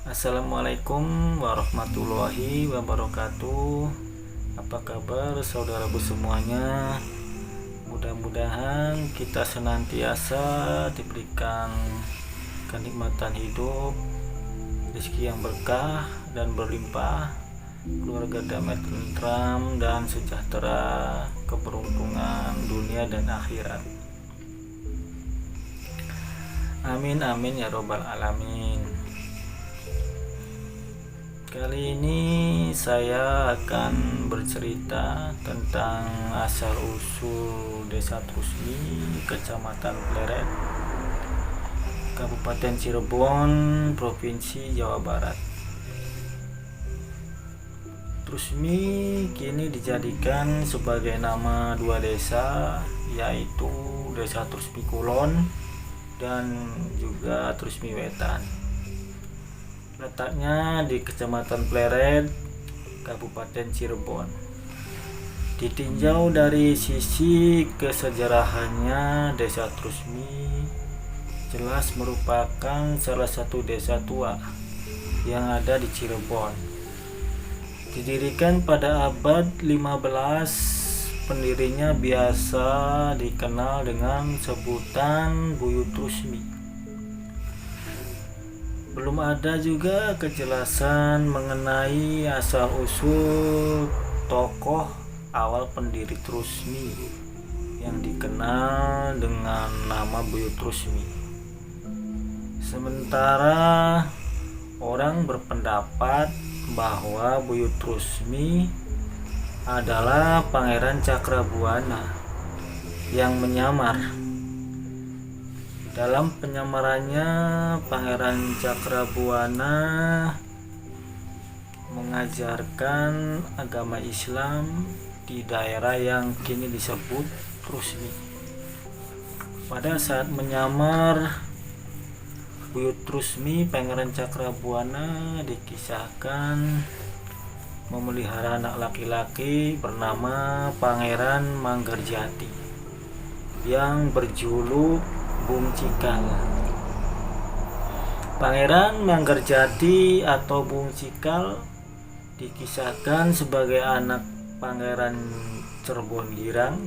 Assalamualaikum warahmatullahi wabarakatuh. Apa kabar saudaraku semuanya? Mudah-mudahan kita senantiasa diberikan kenikmatan hidup, rezeki yang berkah dan berlimpah, keluarga damai tentram dan sejahtera, keberuntungan dunia dan akhirat. Amin amin ya robbal alamin. Kali ini saya akan bercerita tentang asal usul Desa Trusmi, Kecamatan Pleret, Kabupaten Cirebon, Provinsi Jawa Barat. Trusmi kini dijadikan sebagai nama dua desa, yaitu Desa Trusmi Kulon dan juga Trusmi Wetan. Letaknya di Kecamatan Pleret, Kabupaten Cirebon. Ditinjau dari sisi kesejarahannya, Desa Trusmi jelas merupakan salah satu desa tua yang ada di Cirebon. Didirikan pada abad 15, pendirinya biasa dikenal dengan sebutan Buyut Trusmi. Belum ada juga kejelasan mengenai asal-usul tokoh awal pendiri Trusmi yang dikenal dengan nama Buyut Trusmi. Sementara orang berpendapat bahwa Buyut Trusmi adalah Pangeran Cakrabuana yang menyamar. Dalam penyamarannya, Pangeran Cakrabuana mengajarkan agama Islam di daerah yang kini disebut Trusmi. Pada saat menyamar Buyut Trusmi, Pangeran Cakrabuana dikisahkan memelihara anak laki-laki bernama Pangeran Manggarjati yang berjuluk Bung Cikal. Pangeran Manggarjati atau Bung Cikal dikisahkan sebagai anak Pangeran Cerbon-Girang.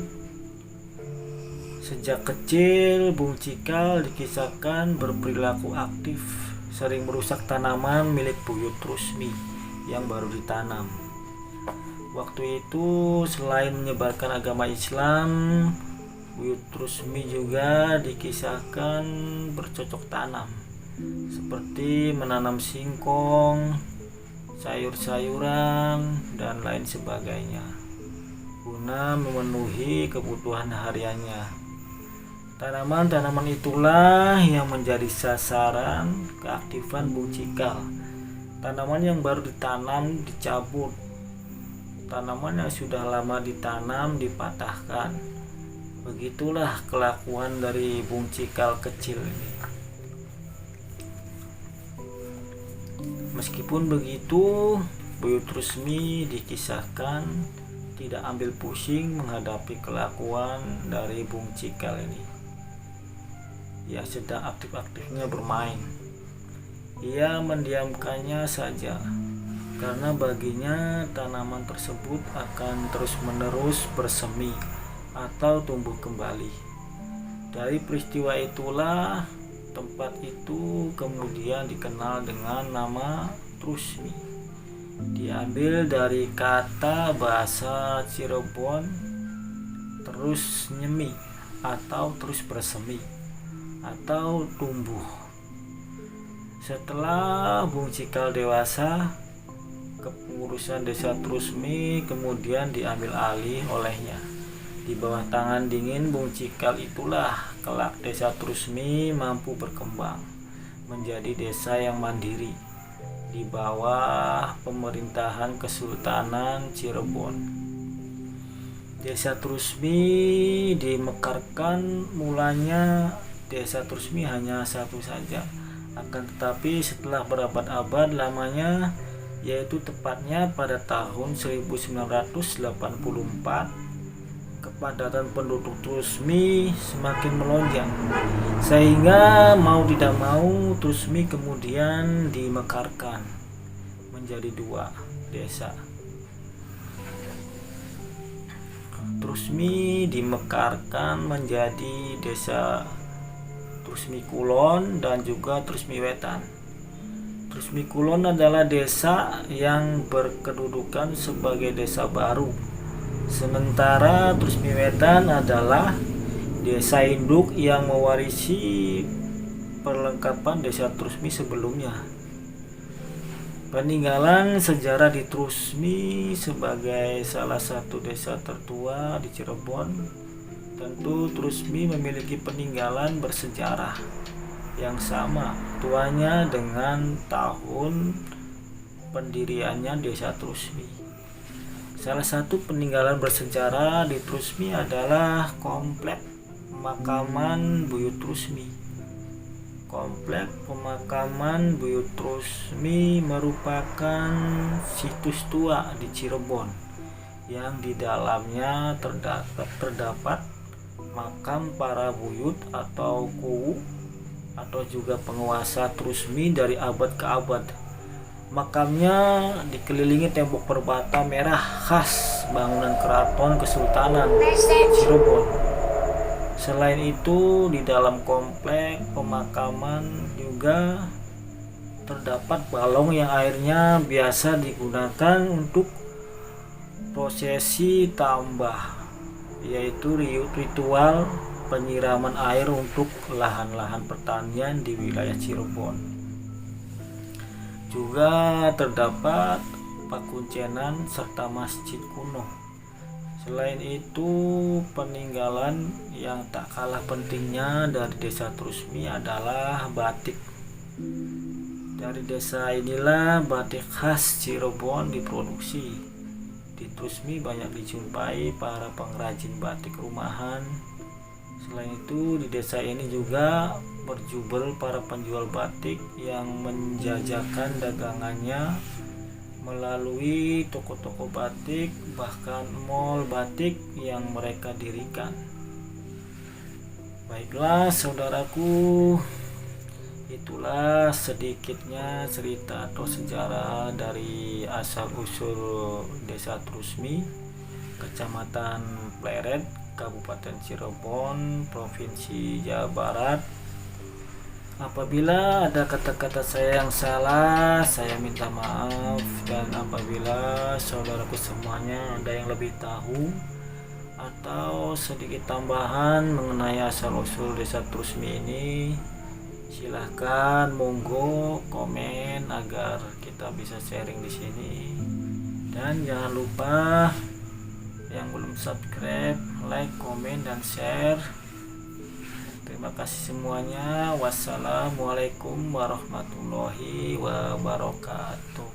Sejak kecil, Bung Cikal dikisahkan berperilaku aktif, sering merusak tanaman milik Buyut Trusmi yang baru ditanam. Waktu itu, selain menyebarkan agama Islam, Buyut Trusmi juga dikisahkan bercocok tanam, seperti menanam singkong, sayur-sayuran, dan lain sebagainya, guna memenuhi kebutuhan hariannya. Tanaman-tanaman itulah yang menjadi sasaran keaktifan Bung Cikal. Tanaman yang baru ditanam dicabut, tanaman yang sudah lama ditanam dipatahkan. Begitulah kelakuan dari Bung Cikal kecil ini. Meskipun begitu, Buyut Trusmi dikisahkan tidak ambil pusing menghadapi kelakuan dari Bung Cikal ini. Ia sedang aktif-aktifnya bermain. Ia mendiamkannya saja, karena baginya tanaman tersebut akan terus-menerus bersemi atau tumbuh kembali. Dari peristiwa itulah tempat itu kemudian dikenal dengan nama Trusmi. Diambil dari kata bahasa Cirebon terus nyemi atau terus bersemi atau tumbuh. Setelah Bung Cikal dewasa, kepengurusan Desa Trusmi kemudian diambil alih olehnya. Di bawah tangan dingin Bung Cikal itulah kelak Desa Trusmi mampu berkembang menjadi desa yang mandiri di bawah pemerintahan Kesultanan Cirebon. Desa Trusmi dimekarkan, mulanya Desa Trusmi hanya satu saja. Akan tetapi setelah berabad-abad lamanya, yaitu tepatnya pada tahun 1984, kepadatan penduduk Trusmi semakin melonjak, sehingga mau tidak mau Trusmi kemudian dimekarkan menjadi 2 desa. Trusmi dimekarkan menjadi desa Trusmi Kulon dan juga Trusmi Wetan. Trusmi Kulon adalah desa yang berkedudukan sebagai desa baru, sementara Trusmi Wetan adalah desa induk yang mewarisi perlengkapan desa Trusmi sebelumnya. Peninggalan sejarah di Trusmi sebagai salah satu desa tertua di Cirebon, tentu Trusmi memiliki peninggalan bersejarah yang sama tuanya dengan tahun pendiriannya desa Trusmi. Salah satu peninggalan bersejarah di Trusmi adalah komplek pemakaman Buyut Trusmi. Komplek pemakaman Buyut Trusmi merupakan situs tua di Cirebon yang di dalamnya terdapat makam para buyut atau kuwu atau juga penguasa Trusmi dari abad ke abad. Makamnya dikelilingi tembok perbata merah khas bangunan keraton Kesultanan Cirebon. Selain itu, di dalam komplek pemakaman juga terdapat balong yang airnya biasa digunakan untuk prosesi tambah, yaitu ritual penyiraman air untuk lahan-lahan pertanian di wilayah Cirebon. Juga terdapat pakuncenan serta masjid kuno. Selain itu, peninggalan yang tak kalah pentingnya dari desa Trusmi adalah batik. Dari desa inilah batik khas Cirebon diproduksi. Di Trusmi banyak dijumpai para pengrajin batik rumahan. Selain itu, di desa ini juga berjubel para penjual batik yang menjajakan dagangannya melalui toko-toko batik, bahkan mall batik yang mereka dirikan. Baiklah saudaraku, itulah sedikitnya cerita atau sejarah dari asal-usul desa Trusmi, Kecamatan Pleret, Kabupaten Cirebon, Provinsi Jawa Barat. Apabila ada kata-kata saya yang salah, saya minta maaf. Dan apabila saudaraku semuanya ada yang lebih tahu atau sedikit tambahan mengenai asal-usul desa Trusmi ini, silahkan monggo komen agar kita bisa sharing di sini. Dan jangan lupa yang belum subscribe, like, komen, dan share. Terima kasih semuanya. Wassalamualaikum warahmatullahi wabarakatuh.